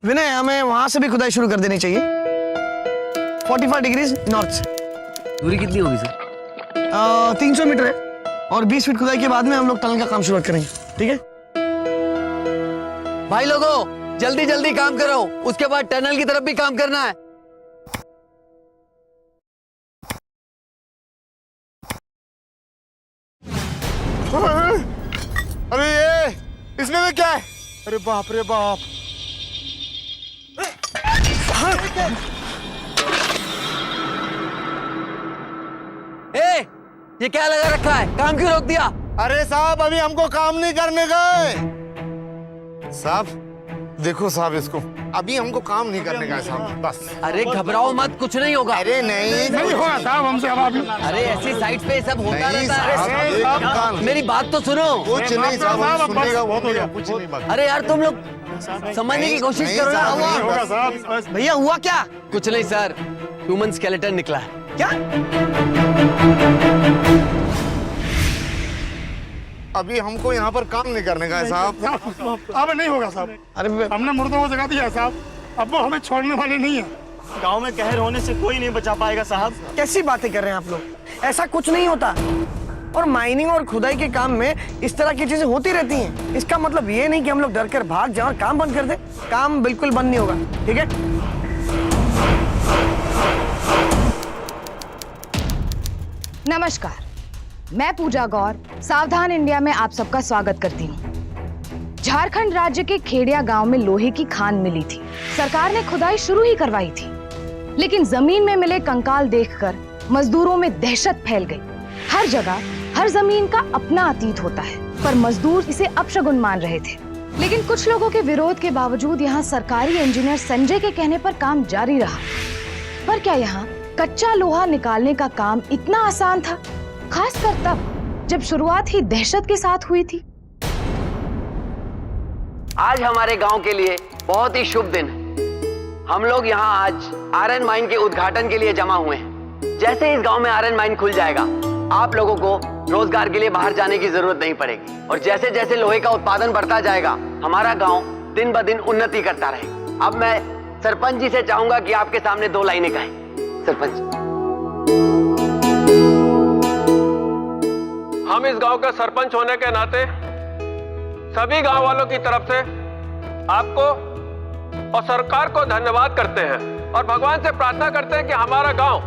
विनय, हमें वहां से भी खुदाई शुरू कर देनी चाहिए। 45 डिग्री नॉर्थ से। दूरी कितनी होगी सर? 300 मीटर है और 20 फीट खुदाई के बाद में हम लोग टनल का काम शुरू करेंगे। ठीक है भाई लोगों, जल्दी जल्दी काम करो, उसके बाद टनल की तरफ भी काम करना है। अरे ये इसमें में क्या है? अरे बाप रे बाप। ए, ये क्या लगा रखा है? काम क्यों रोक दिया? अरे साहब, अभी हमको काम नहीं करने गए। साहब देखो साहब, इसको अभी हमको काम नहीं करने का है साहब, बस। अरे घबराओ मत, कुछ नहीं होगा। अरे नहीं होगा साहब हमसे अब अभी। अरे ऐसी साइट पे सब होता नहीं रहता है। साहब, मेरी बात तो सुनो। कुछ नहीं साहब, सुनने का बहुत हो गया, कुछ नहीं बात। अरे यार तुम लोग समझने की कोशिश नहीं करो साहब, नहीं यार। होगा साहब। भैया, हुआ क्या? कुछ नहीं सर, ह्यूमन स्केलेटन निकला है। क्या? अभी हमको यहाँ पर काम नहीं करने का है साहब। अब नहीं होगा साहब, अरे हमने मुर्दों को जगा दिया है साहब, अब वो हमें छोड़ने वाले नहीं है। गांव में कहर होने से कोई नहीं बचा पाएगा साहब। कैसी बातें कर रहे हैं आप लोग? ऐसा कुछ नहीं होता। और माइनिंग और खुदाई के काम में इस तरह की चीजें होती रहती हैं। इसका मतलब ये नहीं कि हम लोग डर कर भाग जाएं और काम बंद कर दें। काम बिल्कुल बंद नहीं होगा, ठीक है? नमस्कार, मैं पूजा गौर सावधान इंडिया में आप सबका स्वागत करती हूँ। झारखंड राज्य के खेड़िया गांव में लोहे की खान मिली थी। सरकार ने खुदाई शुरू ही करवाई थी, लेकिन जमीन में मिले कंकाल देखकर मजदूरों में दहशत फैल गई। हर जगह हर जमीन का अपना अतीत होता है, पर मजदूर इसे अपशगुन मान रहे थे। लेकिन कुछ लोगों के विरोध के बावजूद यहाँ सरकारी इंजीनियर संजय के कहने पर काम जारी रहा। पर क्या यहाँ कच्चा लोहा निकालने का काम इतना आसान था? खासकर तब जब शुरुआत ही दहशत के साथ हुई थी। आज हमारे गांव के लिए बहुत ही शुभ दिन है। हम लोग यहाँ आज आयरन माइन के उद्घाटन के लिए जमा हुए हैं। जैसे इस गांव में आयरन माइन खुल जाएगा, आप लोगों को रोजगार के लिए बाहर जाने की जरूरत नहीं पड़ेगी। और जैसे जैसे लोहे का उत्पादन बढ़ता जाएगा, हमारा गांव दिन ब दिन उन्नति करता रहेगा। अब मैं सरपंच जी से चाहूंगा कि आपके सामने 2 लाइनें कहें। सरपंच, हम इस गांव का सरपंच होने के नाते सभी गांव वालों की तरफ से आपको और सरकार को धन्यवाद करते हैं और भगवान से प्रार्थना करते हैं कि हमारा गांव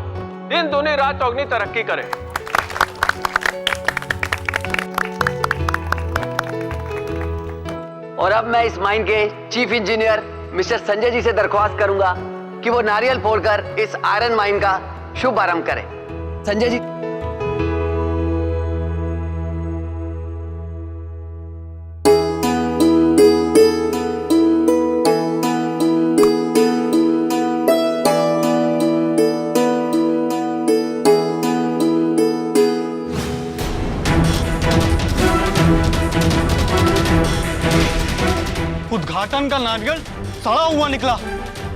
दिन दूनी रात चौगनी तरक्की करे। और अब मैं इस माइन के chief engineer mister Sanjay ji से दरख्वास्त करूंगा कि वो नारियल फोड़कर इस आयरन माइन का शुभारंभ करें। संजय जी। उद्घाटन का नारियल सड़ा हुआ निकला,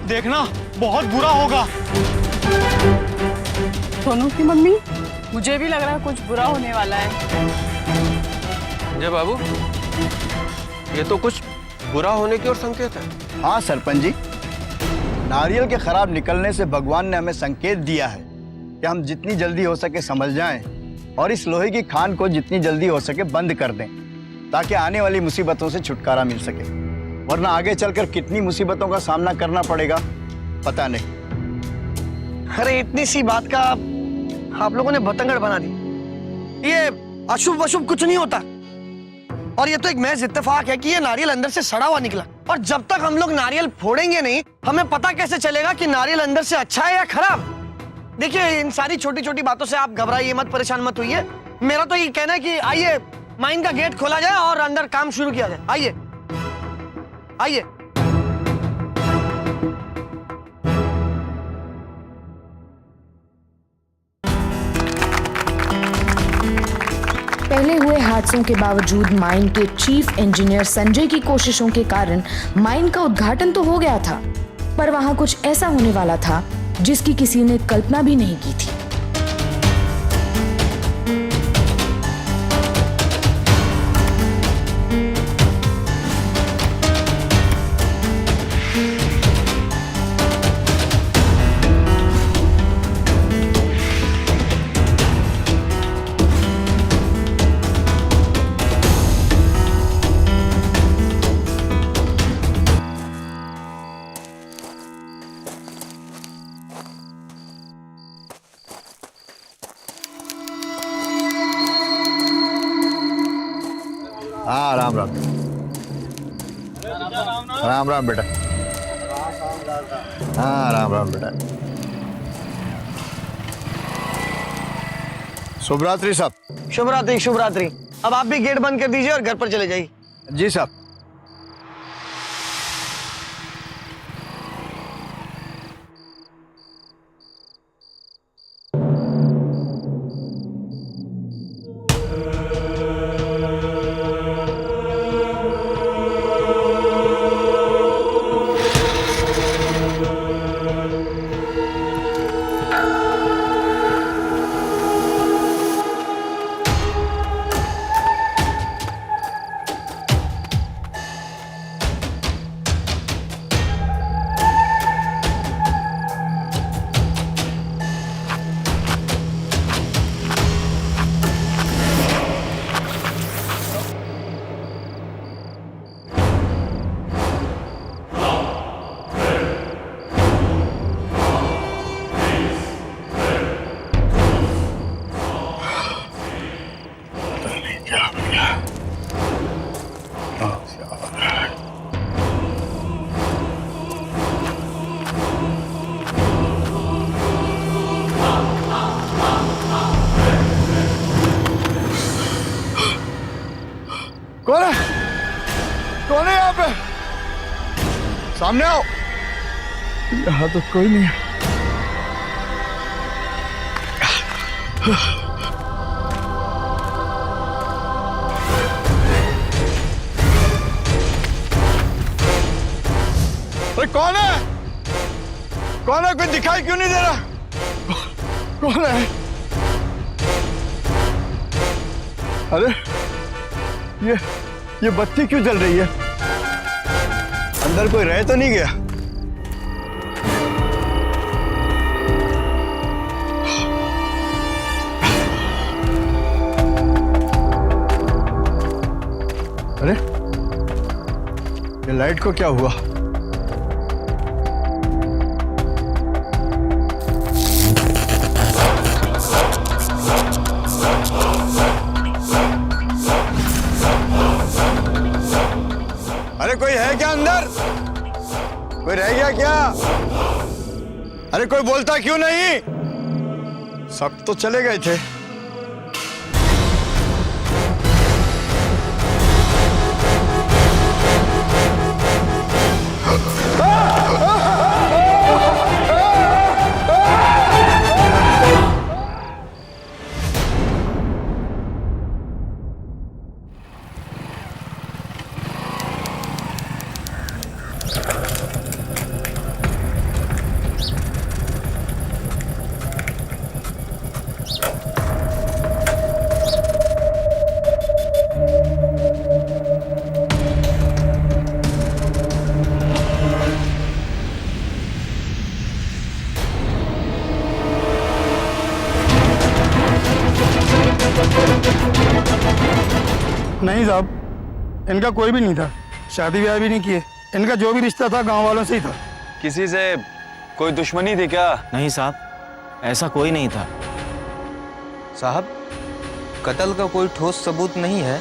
देखना बहुत बुरा होगा। सोनू की मम्मी, मुझे भी लग रहा है कुछ बुरा होने वाला है। जय बाबू, ये तो कुछ बुरा होने की ओर संकेत है। हाँ सरपंच जी, नारियल के खराब निकलने से भगवान ने हमें संकेत दिया है कि हम जितनी जल्दी हो सके समझ जाएं और इस लोहे की खान को जितनी जल्दी हो सके बंद कर दें, ताकि आने वाली मुसीबतों से छुटकारा मिल सके। वरना आगे चलकर कितनी मुसीबतों का सामना करना पड़ेगा पता नहीं। अरे इतनी सी बात का आप लोगों ने भतंगड़ बना दी। ये अशुभ अशुभ कुछ नहीं होता। और ये तो एक महज इत्तेफाक है कि ये नारियल अंदर से सड़ा हुआ निकला। और जब तक हम लोग नारियल फोड़ेंगे नहीं, हमें पता कैसे चलेगा कि नारियल अंदर से अच्छा है या खराब? देखिए, इन सारी छोटी छोटी बातों से आप घबराइए मत, परेशान मत होइए। मेरा तो ये कहना है कि आइए माइन का गेट खोला जाए और अंदर काम शुरू किया जाए। आइए आइए। पहले हुए हादसों के बावजूद माइन के चीफ इंजीनियर संजय की कोशिशों के कारण माइन का उद्घाटन तो हो गया था, पर वहां कुछ ऐसा होने वाला था जिसकी किसी ने कल्पना भी नहीं की थी। हाँ राम राम। राम राम बेटा। हाँ राम राम बेटा। शुभ रात्रि साहब। शुभ रात्रि शुभ रात्रि। अब आप भी गेट बंद कर दीजिए और घर पर चले जाइए। जी साहब। कौन है? कौन है यहाँ पे? सामने आओ। यहाँ तो कोई नहीं है। अरे कौन है? कौन है? कोई दिखाई क्यों नहीं दे रहा? कौन है? अरे ये बत्ती क्यों जल रही है? अंदर कोई रह तो नहीं गया? अरे ये लाइट को क्या हुआ? अरे कोई है क्या अंदर? कोई रह गया क्या? अरे कोई बोलता क्यों नहीं? सब तो चले गए थे। नहीं साहब, इनका कोई भी नहीं था। शादी ब्याह भी नहीं किए। इनका जो भी रिश्ता था गांव वालों से ही था। किसी से कोई दुश्मनी थी क्या? नहीं साहब, ऐसा कोई नहीं था। साहब, कत्ल का कोई ठोस सबूत नहीं है।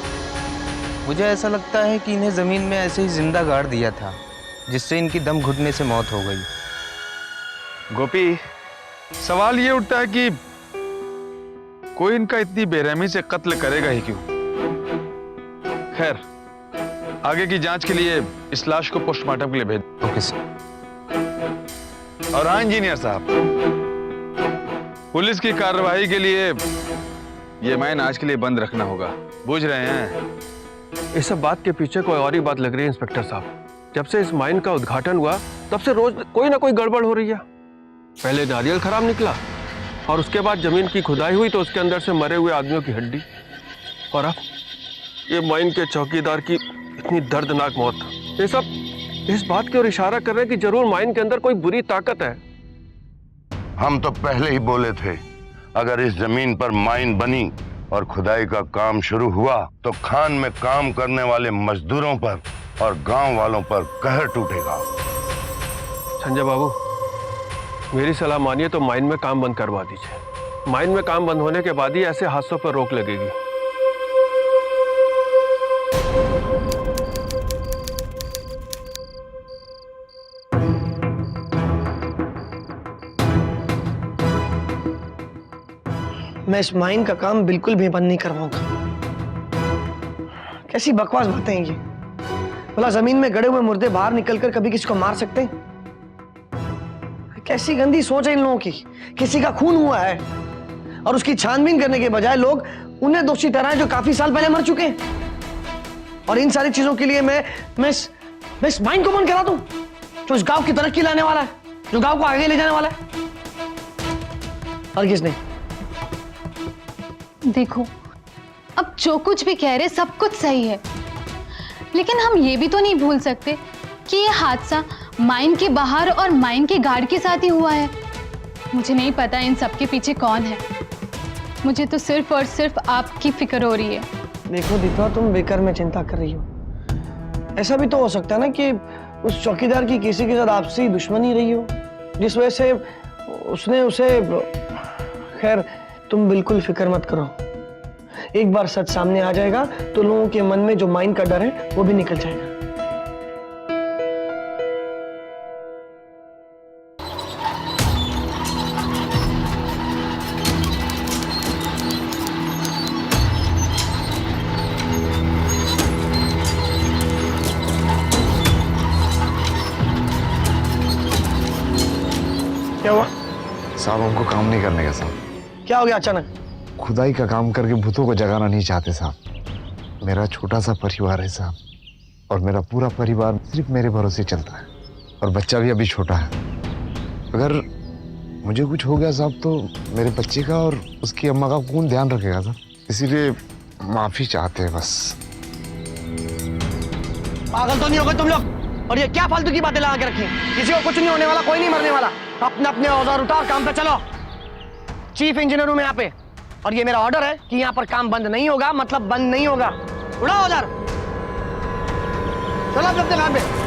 मुझे ऐसा लगता है कि इन्हें जमीन में ऐसे ही जिंदा गाड़ दिया था, जिससे इनकी दम घुटने से मौत हो गई। गोपी, सवाल ये उठता है कि कोई इनका इतनी बेरहमी से कत्ल करेगा ही क्यों? खैर, आगे की जांच के लिए इस लाश को पोस्टमार्टम के लिए भेज। Okay sir. और हाँ इंजीनियर साहब, पुलिस की कार्रवाई के लिए ये माइन आज के लिए बंद रखना होगा। बुझ रहे हैं? इस सब बात के पीछे कोई और ही बात लग रही है इंस्पेक्टर साहब। जब से इस माइन का उद्घाटन हुआ तब से रोज कोई ना कोई गड़बड़ हो रही है। पहले नारियल खराब निकला और उसके बाद जमीन की खुदाई हुई तो उसके अंदर से मरे हुए आदमियों की हड्डी, और अब ये माइन के चौकीदार की इतनी दर्दनाक मौत। ये सब इस बात की ओर इशारा कर रहे हैं कि जरूर माइन के अंदर कोई बुरी ताकत है। हम तो पहले ही बोले थे, अगर इस जमीन पर माइन बनी और खुदाई का काम शुरू हुआ तो खान में काम करने वाले मजदूरों पर और गांव वालों पर कहर टूटेगा। संजय बाबू, मेरी सलाह मानिए तो माइन में काम बंद करवा दीजिए। माइन में काम बंद होने के बाद ही ऐसे हादसों पर रोक लगेगी। मैं इस माइन का काम बिल्कुल भी बंद नहीं करवाऊंगा। कैसी बकवास बातें हैं ये। भला जमीन में गड़े हुए मुर्दे बाहर निकलकर कभी किसी को मार सकते हैं? कैसी गंदी सोच है इन लोगों की। किसी का खून हुआ है और उसकी छानबीन करने के बजाय लोग उन्हें दोषी ठहराएं जो काफी साल पहले मर चुके हैं। और इन सारी चीजों के लिए मैं इस माइन को बंद करा दूं जो इस गांव की तरक्की लाने वाला है, जो गांव को आगे ले जाने वाला है? और किसने? देखो, अब जो कुछ भी कह रहे सब कुछ सही है, लेकिन हम ये भी तो नहीं भूल सकते कि ये हादसा माइन के बाहर और माइन के गार्ड के साथ ही हुआ है। मुझे नहीं पता इन सब के पीछे कौन है। मुझे तो सिर्फ और सिर्फ आपकी फिक्र हो रही है। देखो दीपा, तुम बेकार में चिंता कर रही हो। ऐसा भी तो हो सकता है ना कि उस चौकीदार की किसी के साथ आपसी दुश्मनी रही हो, जिस वजह से उसने उसे। खैर, तुम बिल्कुल फिक्र मत करो। एक बार सच सामने आ जाएगा तो लोगों के मन में जो माइन का डर है वो भी निकल जाएगा। क्या हुआ? साहब हमको काम नहीं करने का साहब। क्या हो गया अचानक? खुदाई का काम करके भूतों को जगाना नहीं चाहते साहब। मेरा छोटा सा परिवार है साहब, और मेरा पूरा परिवार सिर्फ मेरे भरोसे चलता है, और बच्चा भी अभी छोटा है। अगर मुझे कुछ हो गया साहब तो मेरे बच्चे का और उसकी अम्मा का कौन ध्यान रखेगा साहब? इसीलिए माफी चाहते हैं बस। पागल तो नहीं हो गए तुम लोग? और ये क्या फालतू की बातें लगा के रखी? किसी को कुछ नहीं होने वाला, कोई नहीं मरने वाला। अपने अपने औजार उतार, काम पे चलो। चीफ इंजीनियर हूं मैं यहाँ पे, और ये मेरा ऑर्डर है कि यहाँ पर काम बंद नहीं होगा, मतलब बंद नहीं होगा। उड़ाओ औजार, चलो आप अपने काम पे।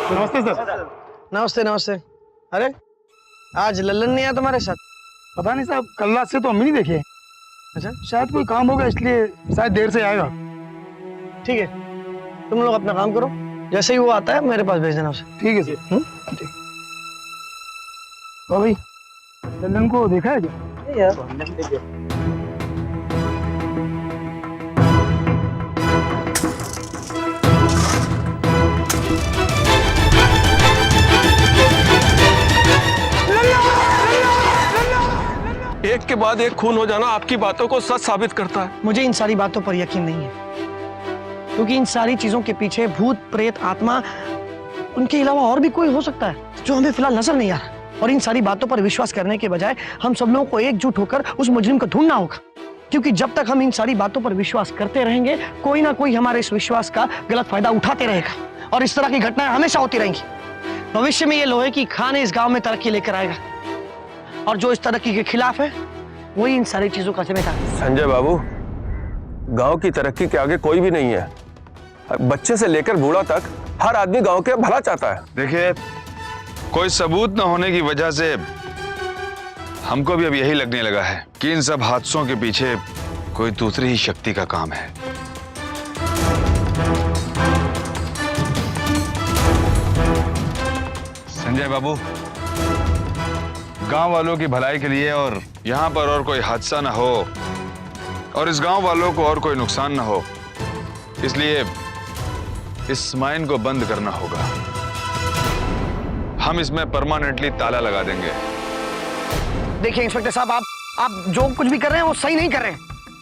नमस्ते सर। नमस्ते नमस्ते। अरे आज लल्लन नहीं आया तुम्हारे साथ? पता नहीं साहब, कल रात से तो हम ही नहीं देखे। अच्छा, शायद कोई काम होगा इसलिए शायद देर से आएगा। ठीक है, तुम लोग अपना काम करो, जैसे ही वो आता है मेरे पास भेज देना उसे। ठीक है सर। ठीक। तो भाई लल्लन को देखा है क्या? यार एक के बाद एक खून हो जाना आपकी बातों को सच साबित करता है। मुझे इन सारी बातों पर यकीन नहीं है, क्योंकि इन सारी चीजों के पीछे भूत प्रेत आत्मा, उनके अलावा और भी कोई हो सकता है जो हमें फिलहाल नजर नहीं आ रहा। और इन सारी बातों पर विश्वास करने के बजाय हम सब लोगों को एकजुट होकर उस मुजरिम को ढूंढना होगा। क्योंकि जब तक हम इन सारी बातों पर विश्वास करते रहेंगे, कोई ना कोई हमारे इस विश्वास का गलत फायदा उठाते रहेगा और इस तरह की घटनाएं हमेशा होती रहेंगी। भविष्य में ये लोहे की खान इस गांव में तरक्की लेकर आएगा और जो इस तरक्की के खिलाफ है वही इन सारी चीजों का जिम्मेदार है। संजय बाबू, गांव की तरक्की के आगे कोई भी नहीं है। बच्चे से लेकर बूढ़ा तक हर आदमी गांव के भला चाहता है। देखिए, कोई सबूत न होने की वजह से हमको भी अब यही लगने लगा है कि इन सब हादसों के पीछे कोई दूसरी ही शक्ति का काम है। संजय बाबू, गांव वालों की भलाई के लिए और यहां पर और कोई हादसा ना हो और इस गांव वालों को और कोई नुकसान ना हो, इसलिए इस माइन को बंद करना होगा। हम इसमें परमानेंटली ताला लगा देंगे। देखिए इंस्पेक्टर साहब, आप जो कुछ भी कर रहे हैं वो सही नहीं कर रहे हैं।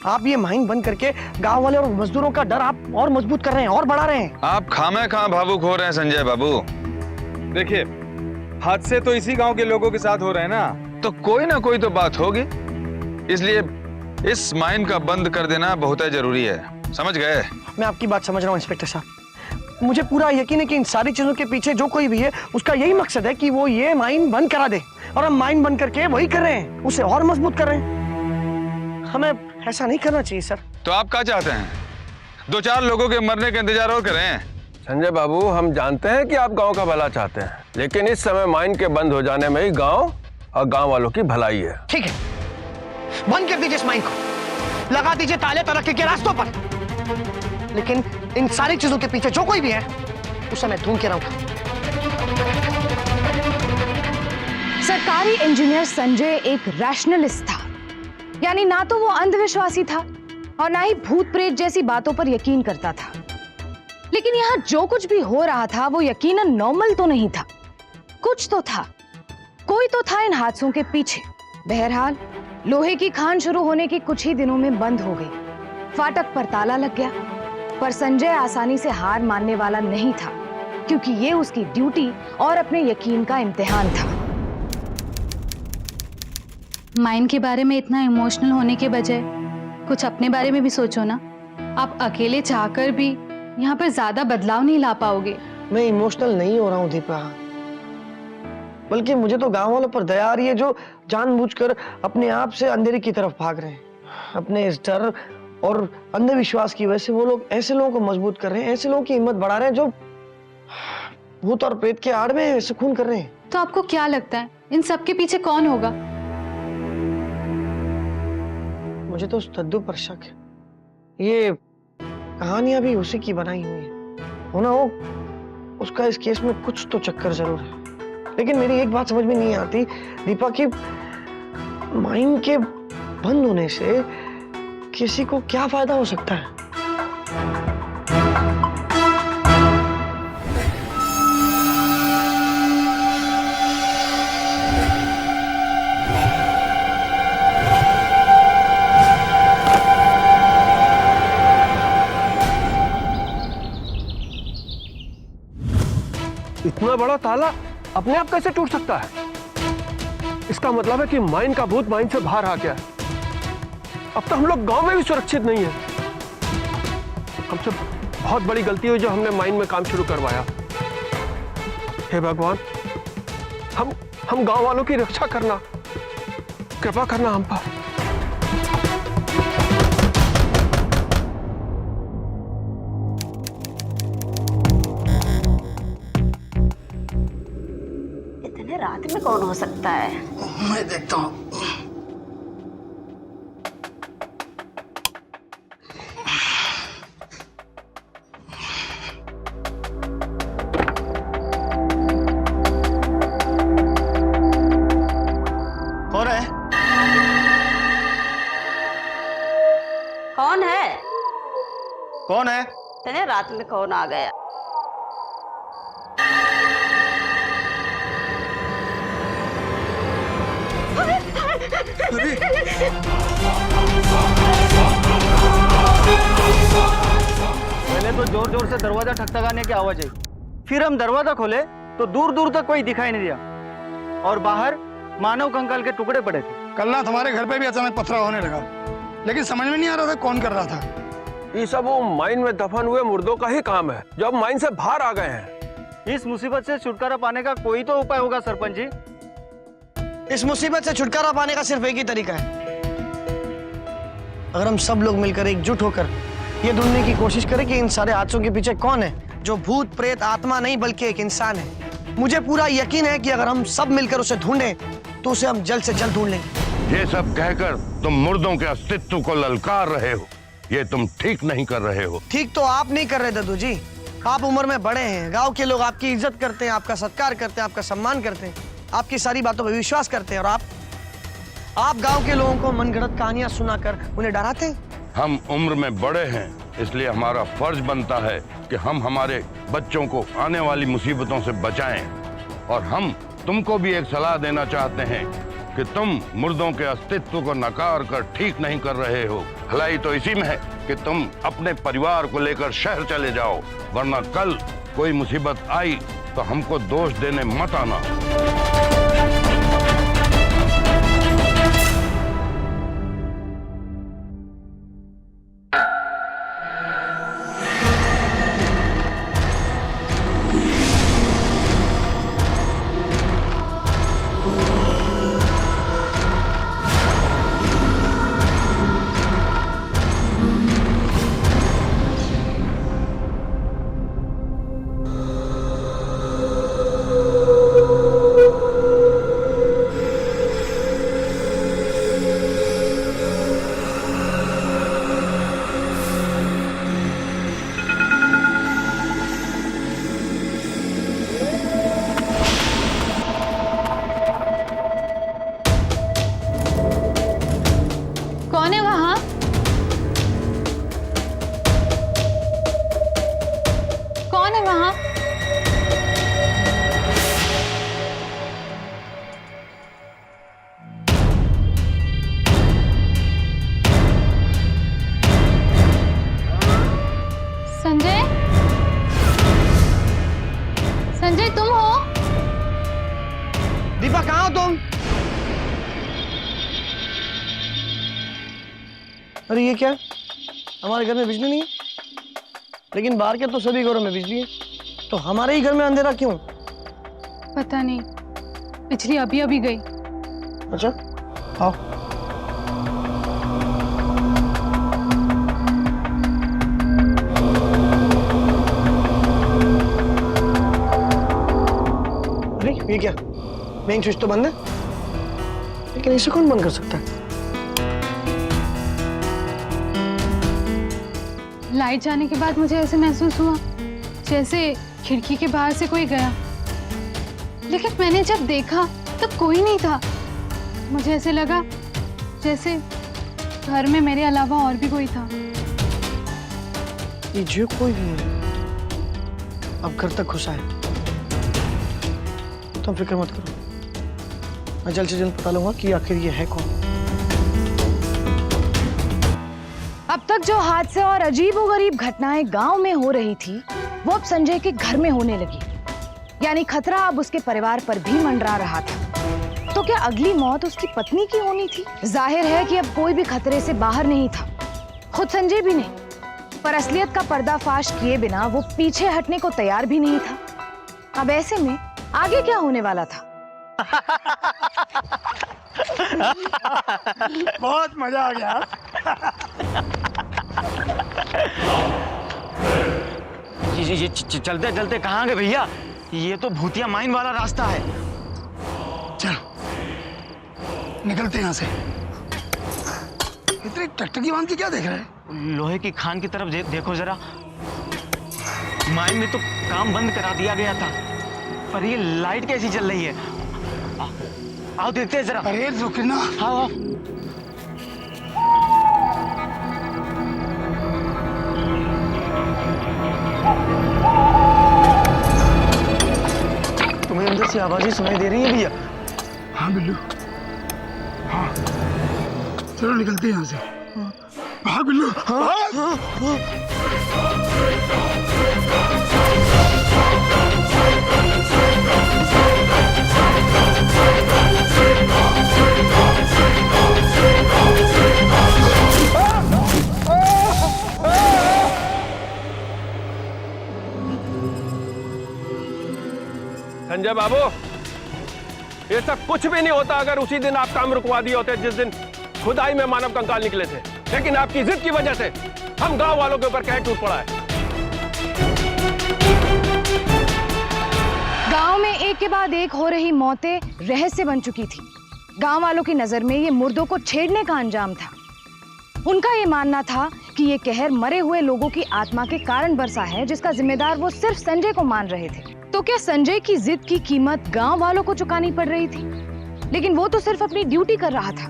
आप ये माइन बंद करके गांव वाले और मजदूरों का डर आप और मजबूत कर रहे हैं और बढ़ा रहे हैं। आप खामे खां भावुक हो रहे हैं संजय बाबू। देखिए, हादसे तो इसी गांव के लोगों के साथ हो रहे हैं ना, तो कोई ना कोई तो बात होगी, इसलिए इस माइन का बंद कर देना बहुत ही जरूरी है। समझ गए? मैं आपकी बात समझ रहा हूँ इंस्पेक्टर साहब। मुझे पूरा यकीन है कि इन सारी चीजों के पीछे जो कोई भी है उसका यही मकसद है कि वो ये माइन बंद करा दे और हम माइन बंद करके वही कर रहे हैं, उसे और मजबूत कर रहे हैं। हमें ऐसा नहीं करना चाहिए सर। तो आप क्या चाहते हैं? 2-4 लोगों के मरने का इंतजार और करें? संजय बाबू, हम जानते हैं कि आप गांव का भला चाहते हैं, लेकिन इस समय माइन के बंद हो जाने में ही गांव और गांव वालों की भलाई है। ठीक है, बंद कर दीजिए इस माइन को, लगा दीजिए ताले तरक्की के रास्तों पर, लेकिन इन सारी चीजों के पीछे जो कोई भी है उसे मैं ढूंढ के रहूंगा। सरकारी इंजीनियर संजय एक रैशनलिस्ट था, यानी ना तो वो अंधविश्वासी था और ना ही भूत प्रेत जैसी बातों पर यकीन करता था। लेकिन यहाँ जो कुछ भी हो रहा था वो यकीनन नॉर्मल तो नहीं था, कुछ तो था, कोई तो था इन हादसों के पीछे। बहरहाल लोहे की खान शुरू होने के कुछ ही दिनों में बंद हो गई, फाटक पर ताला लग गया, पर संजय आसानी से हार मानने वाला नहीं था, क्योंकि ये उसकी ड्यूटी और अपने यकीन का इम्तिहान था। माइन के बारे में इतना इमोशनल होने के बजाय कुछ अपने बारे में भी सोचो ना। आप अकेले चाहकर भी यहाँ पर ज्यादा बदलाव नहीं ला पाओगे। मैं इमोशनल नहीं हो रहा हूँ दीपा, बल्कि मुझे तो गांव वालों पर दया आ रही है जो जानबूझकर अपने आप से अंधेरे की तरफ भाग रहे हैं। अपने इस डर और अंधविश्वास की वजह से वो लोग ऐसे लोगों को मजबूत कर रहे हैं, ऐसे लोगों की हिम्मत बढ़ा रहे हैं जो भूत और प्रेत के आड़ में सुकून कर रहे हैं। तो आपको क्या लगता है इन सब के पीछे कौन होगा? मुझे तो उस दद्दू पर शक है। ये कहानियां भी उसी की बनाई हुई है, होना हो उसका इस केस में कुछ तो चक्कर जरूर है। लेकिन मेरी एक बात समझ में नहीं आती दीपा की माइन के बंद होने से किसी को क्या फायदा हो सकता है? इतना बड़ा ताला अपने आप कैसे टूट सकता है? इसका मतलब है कि माइन का भूत माइन से बाहर आ गया है। अब तो हम लोग गांव में भी सुरक्षित नहीं है। हमसे बहुत बड़ी गलती हुई जो हमने माइन में काम शुरू करवाया। हे भगवान, हम गांव वालों की रक्षा करना, कृपा करना हम पर। इतने रात में कौन हो सकता है? मैं देखता हूँ। कौन है? कौन है? कौन है? इतने रात में कौन आ गया? पहले तो जोर जोर से दरवाजा ठकठकाने की आवाज आई, फिर हम दरवाजा खोले तो दूर दूर तक कोई दिखाई नहीं दिया और बाहर मानव कंकाल के टुकड़े पड़े थे। कल रात हमारे घर पे भी अचानक पथराव होने लगा। लेकिन समझ में नहीं आ रहा था कौन कर रहा था। ये सब वो माइन में दफन हुए मुर्दों का ही काम है जो अब माइन से बाहर आ गए हैं। इस मुसीबत से छुटकारा पाने का कोई तो उपाय होगा सरपंच जी। इस मुसीबत से छुटकारा पाने का सिर्फ एक ही तरीका है, अगर हम सब लोग मिलकर एकजुट होकर ये ढूंढने की कोशिश करें कि इन सारे हादसों के पीछे कौन है, जो भूत प्रेत आत्मा नहीं बल्कि एक इंसान है। मुझे पूरा यकीन है कि अगर हम सब मिलकर उसे ढूंढें तो उसे हम जल्द से जल्द ढूंढ लेंगे। ये सब कहकर तुम मुर्दों के अस्तित्व को ललकार रहे हो, ये तुम ठीक नहीं कर रहे हो। ठीक तो आप नहीं कर रहे दादू जी, आप उम्र में बड़े हैं, गांव के लोग आपकी इज्जत करते हैं, आपका सत्कार करते हैं, आपका सम्मान करते हैं, आपकी सारी बातों पर विश्वास करते हैं, और आप गांव के लोगों को मनगढ़ंत कहानियां सुनाकर उन्हें डराते हैं। हम उम्र में बड़े हैं, इसलिए हमारा फर्ज बनता है कि हम हमारे बच्चों को आने वाली मुसीबतों से बचाएं। और हम तुमको भी एक सलाह देना चाहते हैं कि तुम मुर्दों के अस्तित्व को नकार कर ठीक नहीं कर रहे हो। भलाई तो इसी में है कि तुम अपने परिवार को लेकर शहर चले जाओ, वरना कल कोई मुसीबत आई तो हमको दोष देने मत आना। कौन है वहां? कौन है वहां? संजय, संजय तुम हो? दीपा कहाँ हो तुम? अरे ये क्या, हमारे घर में बिजली नहीं है, लेकिन बाहर के तो सभी घरों में बिजली है, तो हमारे ही घर में अंधेरा क्यों? पता नहीं, बिजली अभी अभी गई। अच्छा, आओ। अरे ये क्या, मेन स्विच तो बंद है, लेकिन इसे कौन बंद कर सकता है? लाइट जाने के बाद मुझे ऐसे महसूस हुआ जैसे खिड़की के बाहर से कोई गया, लेकिन मैंने जब देखा तब कोई नहीं था। मुझे ऐसे लगा जैसे घर में मेरे अलावा और भी कोई था। ये जो कोई भी है अब घर तक घुसा है, तुम फिक्र मत करो, मैं जल्द से जल्द पता लूंगा कि आखिर ये है कौन। अब तक जो हादसे और अजीबोगरीब घटनाएं गांव में हो रही थी, वो अब संजय के घर में होने लगी। यानी खतरा अब उसके परिवार पर भी मंडरा रहा था। तो क्या अगली मौत उसकी पत्नी की होनी थी? जाहिर है कि अब कोई भी खतरे से बाहर नहीं था, खुद संजय भी नहीं। पर असलियत का पर्दाफाश किए बिना वो पीछे हटने को तैयार भी नहीं था। अब ऐसे में आगे क्या होने वाला था? बहुत मजा आ गया। ये चलते चलते कहाँ गए भैया? ये तो भूतिया माइन वाला रास्ता है। चल निकलते यहाँ से। इतनी टकटकी बांध के क्या देख रहे हैं? लोहे की खान की तरफ देखो जरा। माइन में तो काम बंद करा दिया गया था, पर ये लाइट कैसी चल रही है? आओ देखते हैं जरा। अरे रुकना। हाँ आओ। तुम्हें अंदर से आवाजें सुनाई दे रही है भैया? हाँ बिल्लू, हाँ चलो निकलते हैं यहाँ से। हाँ बिल्लू, हाँ। संजय बाबू, ये सब कुछ भी नहीं होता अगर उसी दिन आप काम रुकवा दिए होते जिस दिन खुदाई में मानव कंकाल निकले थे। लेकिन आपकी जिद की वजह से हम गांव वालों के ऊपर कहर टूट पड़ा है। गांव में एक के बाद एक हो रही मौतें रहस्य बन चुकी थी। गांव वालों की नजर में ये मुर्दों को छेड़ने का अंजाम था। उनका ये मानना था कि ये कहर मरे हुए लोगों की आत्मा के कारण बरसा है, जिसका जिम्मेदार वो सिर्फ संजय को मान रहे थे। तो क्या संजय की जिद की कीमत गांव वालों को चुकानी पड़ रही थी? लेकिन वो तो सिर्फ अपनी ड्यूटी कर रहा था।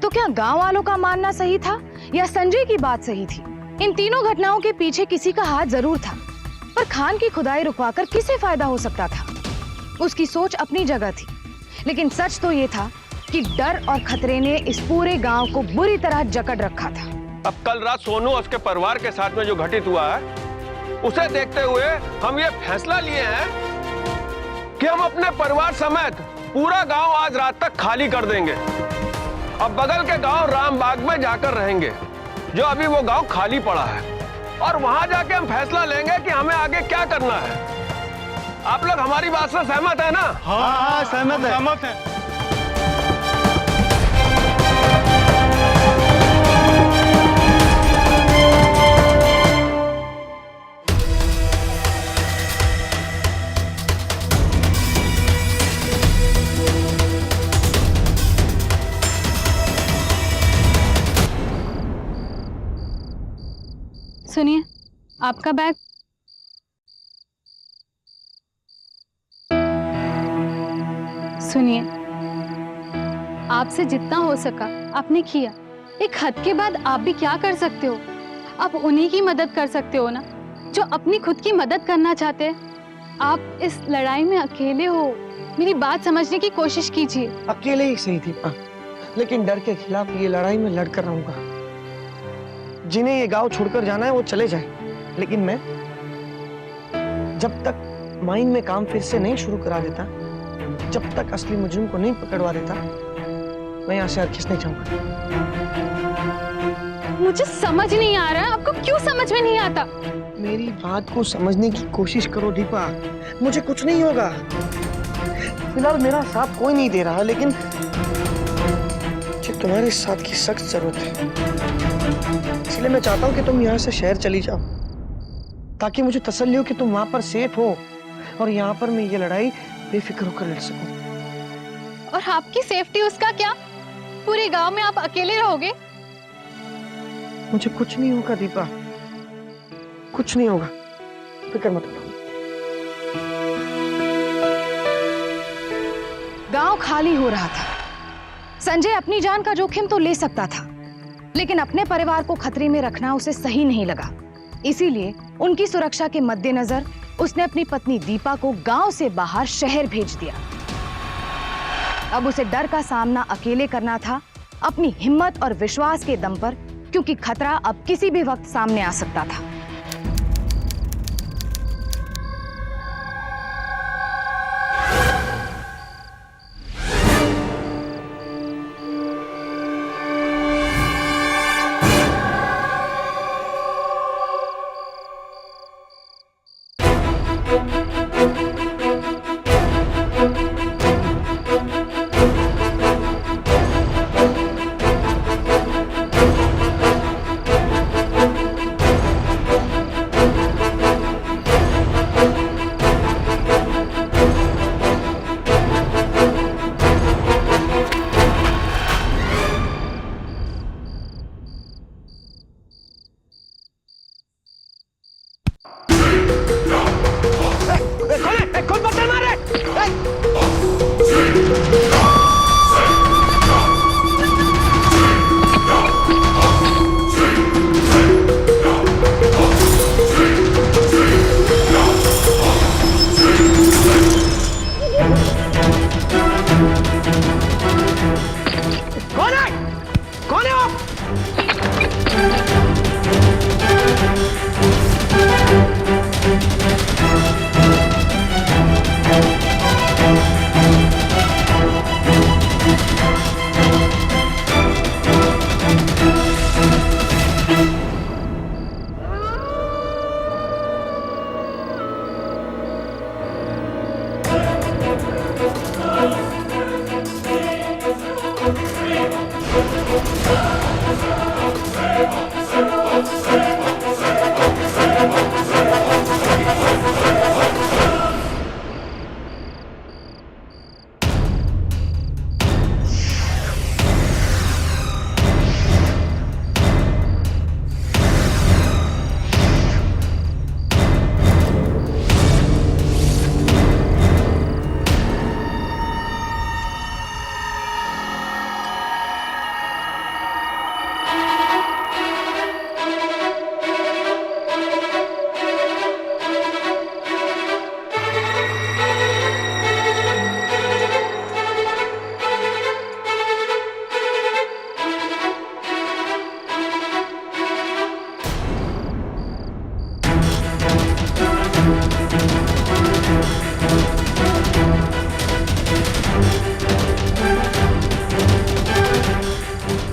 तो क्या गांव वालों का मानना सही था या संजय की बात सही थी? इन तीनों घटनाओं के पीछे किसी का हाथ जरूर था, पर खान की खुदाई रुकवाकर किसे फायदा हो सकता था? उसकी सोच अपनी जगह थी, लेकिन सच तो ये था कि डर और खतरे ने इस पूरे गांव को बुरी तरह जकड़ रखा था। अब कल रात सोनू और उसके परिवार के साथ में जो घटित हुआ है, उसे देखते हुए हम ये फैसला लिए हैं कि हम अपने परिवार समेत पूरा गांव आज रात तक खाली कर देंगे। अब बगल के गांव रामबाग में जाकर रहेंगे, जो अभी वो गांव खाली पड़ा है, और वहां जाके हम फैसला लेंगे कि हमें आगे क्या करना है। आप लोग हमारी बात से सहमत है ना? हाँ, सहमत है। सुनिए, आपका बैग। सुनिए, आपसे जितना हो सका आपने किया। एक हद के बाद आप भी क्या कर सकते हो? आप उन्हीं की मदद कर सकते हो ना, जो अपनी खुद की मदद करना चाहते हैं। आप इस लड़ाई में अकेले हो। मेरी बात समझने की कोशिश कीजिए। अकेले ही सही थी, लेकिन डर के खिलाफ ये लड़ाई में लड़कर रहूंगा। जिन्हें ये गांव छोड़कर जाना है वो चले जाए, लेकिन मैं जब तक माइन में काम फिर से नहीं शुरू करा देता, जब तक असली मुजरिम को नहीं पकड़वा देता, मैं यहाँ से हरगिज़ नहीं जाऊंगा। मुझे समझ नहीं आ रहा, आपको क्यों समझ में नहीं आता? मेरी बात को समझने की कोशिश करो दीपा, मुझे कुछ नहीं होगा। फिलहाल मेरा साथ कोई नहीं दे रहा, लेकिन मुझे तुम्हारे साथ की सख्त जरूरत है। इसलिए मैं चाहता हूँ कि तुम यहाँ से शहर चली जाओ, ताकि मुझे तसल्ली हो कि तुम वहां पर सेफ हो और यहाँ पर मैं ये लड़ाई बेफिक्र होकर लड़ सकूं। और आपकी सेफ्टी उसका क्या? पूरे गांव में आप अकेले रहोगे? मुझे कुछ नहीं होगा दीपा, कुछ नहीं होगा, फिक्र मत करो। गांव खाली हो रहा था। संजय अपनी जान का जोखिम तो ले सकता था, लेकिन अपने परिवार को खतरे में रखना उसे सही नहीं लगा। इसीलिए उनकी सुरक्षा के मद्देनजर उसने अपनी पत्नी दीपा को गांव से बाहर शहर भेज दिया। अब उसे डर का सामना अकेले करना था, अपनी हिम्मत और विश्वास के दम पर, क्योंकि खतरा अब किसी भी वक्त सामने आ सकता था।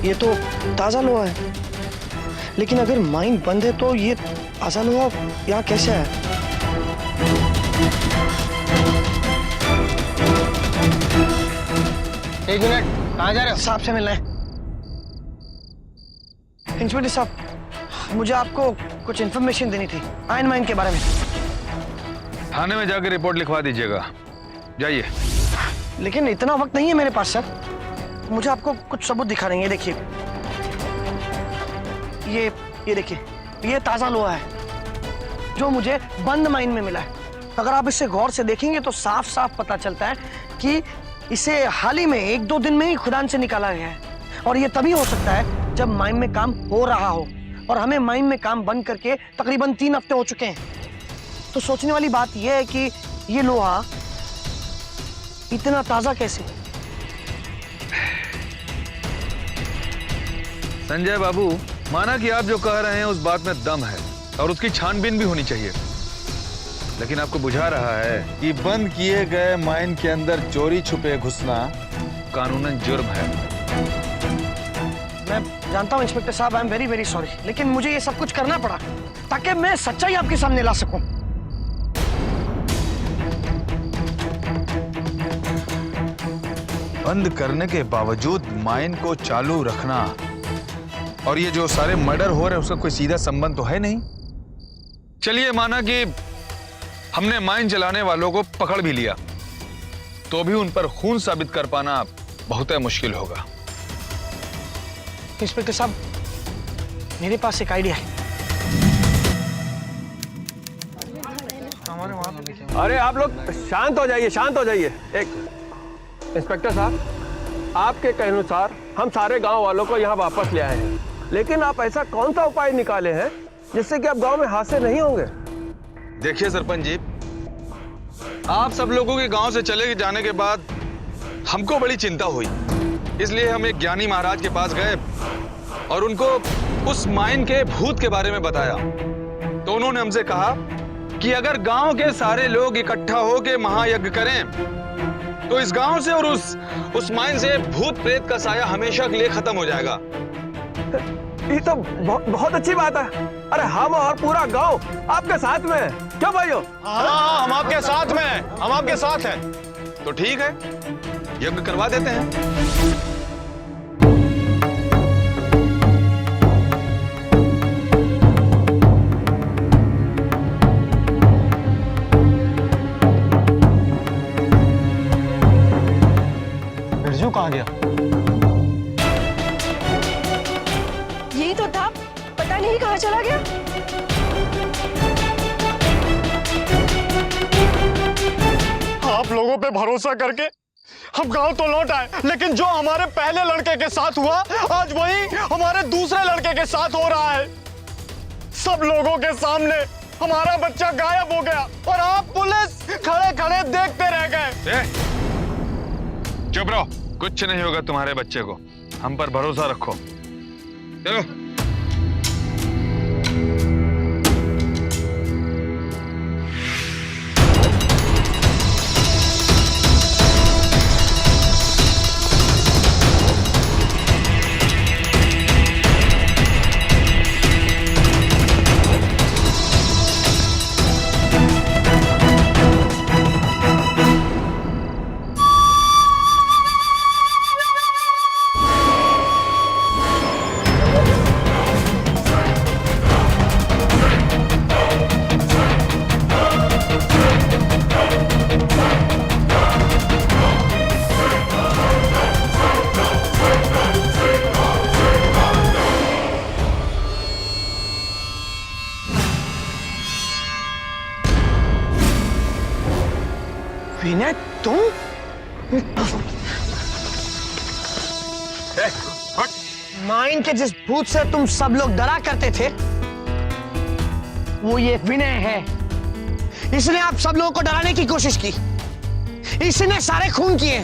ये तो ताजा लोहा है, लेकिन अगर माइन बंद है तो ये ताजा लोहा यहाँ कैसे है? एक मिनट, कहाँ जा रहे हो? साहब से मिलना है। इंस्पेक्टर साहब, मुझे आपको कुछ इन्फॉर्मेशन देनी थी आयरन माइन के बारे में। थाने में जाकर रिपोर्ट लिखवा दीजिएगा, जाइए। लेकिन इतना वक्त नहीं है मेरे पास सर, मुझे आपको कुछ सबूत दिखा रहे हैं। ये देखिए, ये देखिए, ये ताजा लोहा है जो मुझे बंद माइन में मिला है। अगर आप इसे गौर से देखेंगे तो साफ साफ पता चलता है कि इसे हाल ही में 1-2 दिन में ही खुदान से निकाला गया है, और ये तभी हो सकता है जब माइन में काम हो रहा हो, और हमें माइन में काम बंद करके तकरीबन 3 हफ्ते हो चुके हैं। तो सोचने वाली बात यह है कि ये लोहा इतना ताजा कैसे? संजय बाबू, माना कि आप जो कह रहे हैं उस बात में दम है और उसकी छानबीन भी होनी चाहिए, लेकिन आपको बुझा रहा है कि बंद किए गए माइन के अंदर चोरी छुपे घुसना कानूनन जुर्म है। मैं जानता हूं इंस्पेक्टर साहब, I am very very sorry, लेकिन मुझे ये सब कुछ करना पड़ा ताकि मैं सच्चाई आपके सामने ला सकूं। बंद करने के बावजूद माइन को चालू रखना और ये जो सारे मर्डर हो रहे हैं उसका कोई सीधा संबंध तो है नहीं। चलिए, माना कि हमने माइन चलाने वालों को पकड़ भी लिया, तो भी उन पर खून साबित कर पाना बहुत मुश्किल होगा। इंस्पेक्टर साहब, मेरे पास एक आइडिया है। अरे आप लोग शांत हो जाइए, शांत हो जाइए। एक इंस्पेक्टर साहब, आपके कहनुसार हम सारे गांव वालों को यहाँ वापस ले आए हैं, लेकिन आप ऐसा कौन सा उपाय निकाले हैं जिससे कि अब गांव में हादसे नहीं होंगे? देखिए सरपंच जी, आप सब लोगों के गांव से चले जाने के बाद हमको बड़ी चिंता हुई, इसलिए हम एक ज्ञानी महाराज के पास गए और उनको उस माइन के भूत के बारे में बताया। तो उन्होंने हमसे कहा कि अगर गांव के सारे लोग इकट्ठा होकर महायज्ञ करें तो इस गांव से और उस माइन से भूत प्रेत का साया हमेशा के लिए खत्म हो जाएगा। ये तो बहुत अच्छी बात है। अरे हम और पूरा गांव आपके साथ में है, क्या भाइयों? हाँ, हम आपके साथ में हैं, हम आपके साथ हैं। तो ठीक है, यज्ञ करवा देते हैं। बिरजू कहाँ गया? यही तो था, पता नहीं कहाँ चला गया। आप लोगों पे भरोसा करके हम गांव तो लौट आए, लेकिन जो हमारे पहले लड़के के साथ हुआ आज वही हमारे दूसरे लड़के के साथ हो रहा है। सब लोगों के सामने हमारा बच्चा गायब हो गया और आप पुलिस खड़े खड़े देखते रह गए। चुप रहो, कुछ नहीं होगा तुम्हारे बच्चे को, हम पर भरोसा रखो। चलो। विनय तुम? माइन के जिस भूत से तुम सब लोग डरा करते थे वो ये विनय है। इसने आप सब लोगों को डराने की कोशिश की, इसने सारे खून किए।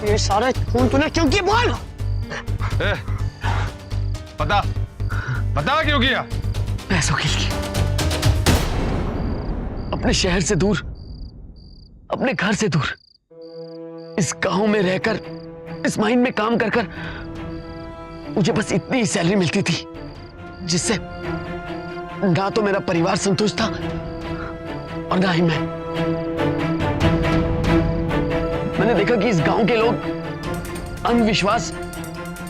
ये सारे खून तूने क्यों किए बोल? बता क्यों किया? पैसों के लिए, अपने शहर से दूर, अपने घर से दूर, इस गांव में रहकर, इस माइन में काम कर कर मुझे बस इतनी ही सैलरी मिलती थी जिससे ना तो मेरा परिवार संतुष्ट था और ना ही मैंने देखा कि इस गांव के लोग अंधविश्वास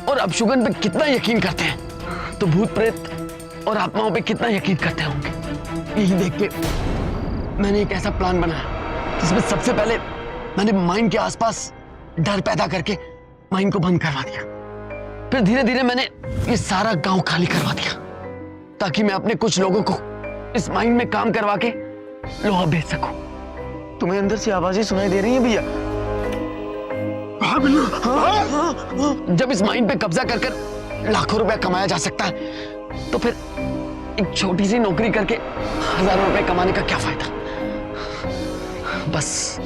और अपशुगन पे कितना यकीन करते हैं, तो भूत प्रेत और आत्माओं पे कितना यकीन करते होंगे। यही देख के मैंने एक ऐसा प्लान बनाया जिसमें सबसे पहले मैंने माइन के आसपास डर पैदा करके माइन को बंद करवा दिया। फिर धीरे धीरे मैंने ये सारा गांव खाली करवा दिया ताकि मैं अपने कुछ लोगों को इस माइन में काम करवा के लोहा बेच सकूं। तुम्हें अंदर से आवाजें सुनाई दे रही हैं भैया? हाँ। जब इस माइन पे कब्जा कर कर लाखों रुपए कमाया जा सकता है तो फिर एक छोटी सी नौकरी करके हजारों रुपए कमाने का क्या फायदा? बस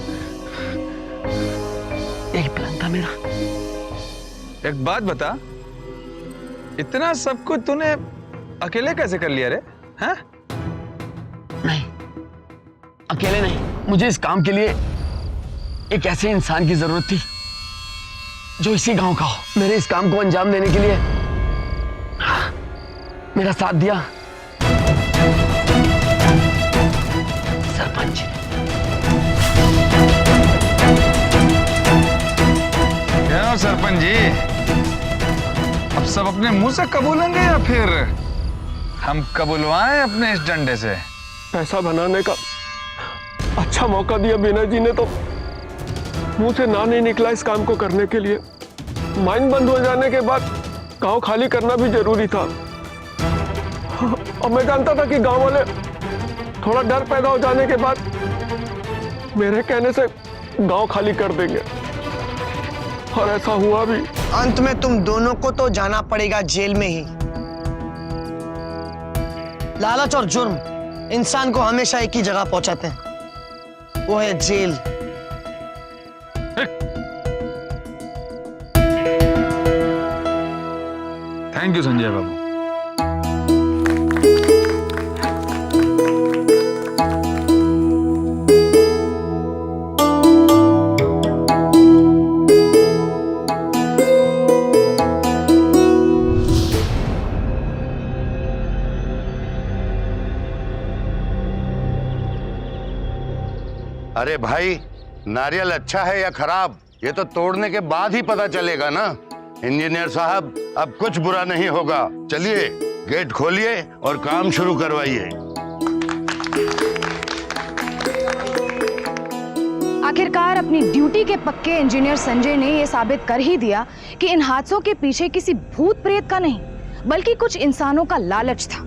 यही प्लान था मेरा। एक बात बता, इतना सब कुछ तूने अकेले कैसे कर लिया रे? हैं? नहीं, अकेले नहीं, मुझे इस काम के लिए एक ऐसे इंसान की जरूरत थी जो इसी गांव का हो। मेरे इस काम को अंजाम देने के लिए मेरा साथ दिया सरपंच। क्या सरपंच जी, अब सब अपने मुंह से कबूलेंगे या फिर हम कबूलवाएं अपने इस डंडे से? पैसा बनाने का अच्छा मौका दिया विनय जी ने तो मुंह से ना नहीं निकला इस काम को करने के लिए। माइन बंद हो जाने के बाद गांव खाली करना भी जरूरी था। अब मैं जानता था कि गांव वाले थोड़ा डर पैदा हो जाने के बाद मेरे कहने से गांव खाली कर देंगे, और ऐसा हुआ भी। अंत में तुम दोनों को तो जाना पड़ेगा जेल में ही। लालच और जुर्म इंसान को हमेशा एक ही जगह पहुंचाते हैं, वो है जेल। थैंक यू संजय बाबू। अरे भाई, नारियल अच्छा है या खराब ये तो तोड़ने के बाद ही पता चलेगा ना। इंजीनियर साहब, अब कुछ बुरा नहीं होगा। चलिए गेट खोलिए और काम शुरू करवाइए। आखिरकार अपनी ड्यूटी के पक्के इंजीनियर संजय ने यह साबित कर ही दिया कि इन हादसों के पीछे किसी भूत प्रेत का नहीं बल्कि कुछ इंसानों का लालच था।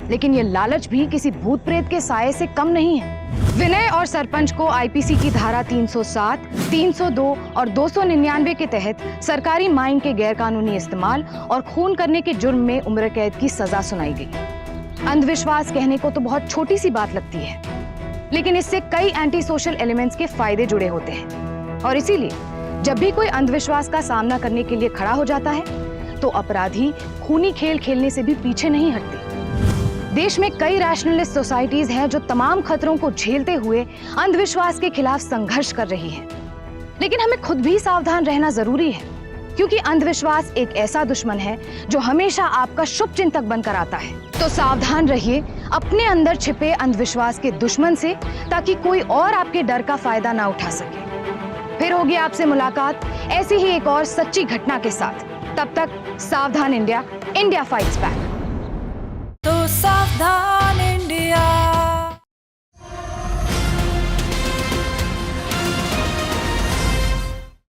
लेकिन ये लालच भी किसी भूत प्रेत के साये से कम नहीं है। विनय और सरपंच को आईपीसी की धारा 307, 302 और 299 के तहत सरकारी माइन के गैरकानूनी इस्तेमाल और खून करने के जुर्म में उम्र कैद की सजा सुनाई गई। अंधविश्वास कहने को तो बहुत छोटी सी बात लगती है, लेकिन इससे कई एंटी सोशल एलिमेंट्स के फायदे जुड़े होते हैं। और इसीलिए जब भी कोई अंधविश्वास का सामना करने के लिए खड़ा हो जाता है तो अपराधी खूनी खेल खेलने से भी पीछे नहीं हटते। देश में कई रैशनलिस्ट सोसाइटीज हैं जो तमाम खतरों को झेलते हुए अंधविश्वास के खिलाफ संघर्ष कर रही हैं। लेकिन हमें खुद भी सावधान रहना जरूरी है, क्योंकि अंधविश्वास एक ऐसा दुश्मन है जो हमेशा आपका शुभ चिंतक बनकर आता है। तो सावधान रहिए अपने अंदर छिपे अंधविश्वास के दुश्मन से, ताकि कोई और आपके डर का फायदा ना उठा सके। फिर होगी आपसे मुलाकात ऐसी ही एक और सच्ची घटना के साथ। तब तक सावधान इंडिया, इंडिया फाइट्स बैक।